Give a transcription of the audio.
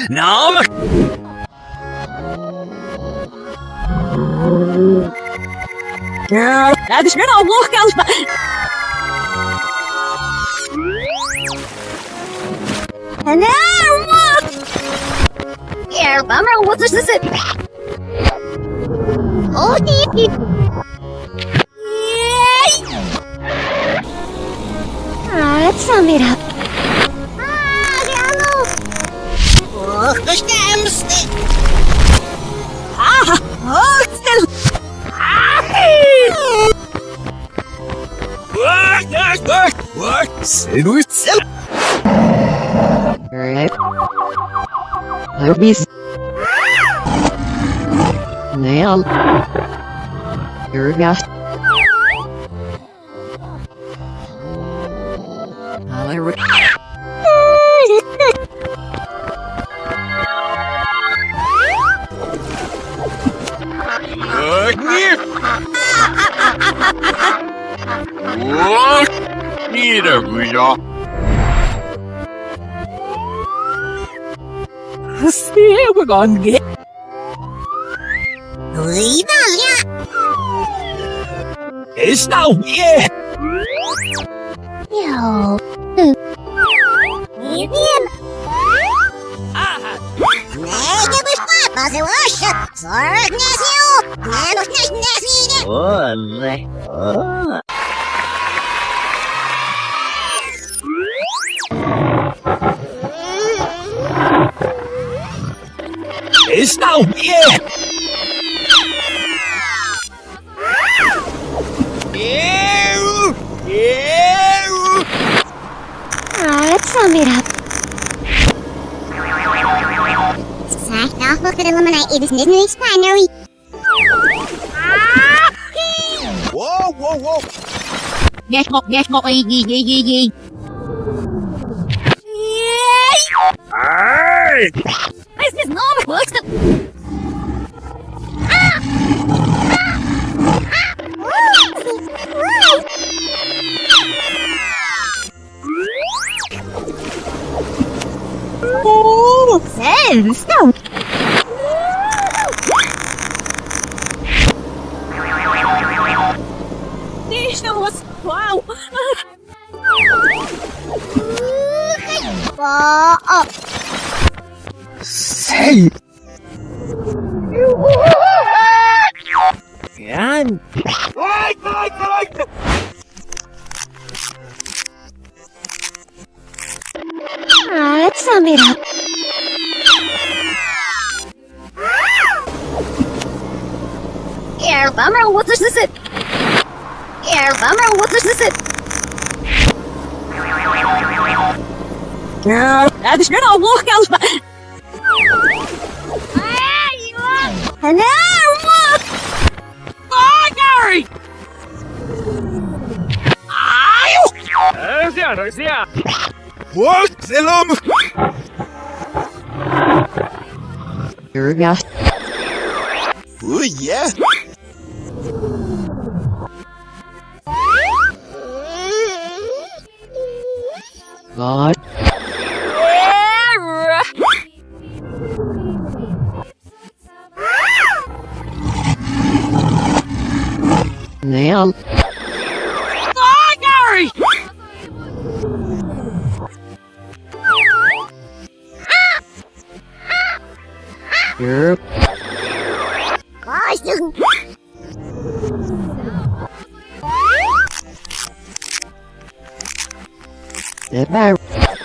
namelijk. Ja, dat is weer al logkans. En nou, wat? Ja, maar wat is dit? Oh, nee. Het zal weer op. Hallo. Och, de stemste. Stil. Wacht. Stil. Hobbies. Nail. Urgast. Iedereen. See, we're gonna get. Is nou weer. Yo. Iedereen. Nee, ik heb maar zo asje. Zorg niet zo. Nee, nog niet. Oh, nee. Oh. Is nou weer. Het zal weer op. Zeg nou, voor de lummen, het is net niks fijn, Wow. Yes, go, Hey! Is this normal? What's the... Oh, sense, no. This was wow. Say. Yan. Het zal weer op. Yeah, bummer, what is this? Yeah, bummer, what is this? Ja, dat is weer al logkans. Hallo, wat? Oh, Gary! Друзья. Вот, селом. Urgast. Oh, yeah. God. Nail. Oh, Gary! Yep. Step out.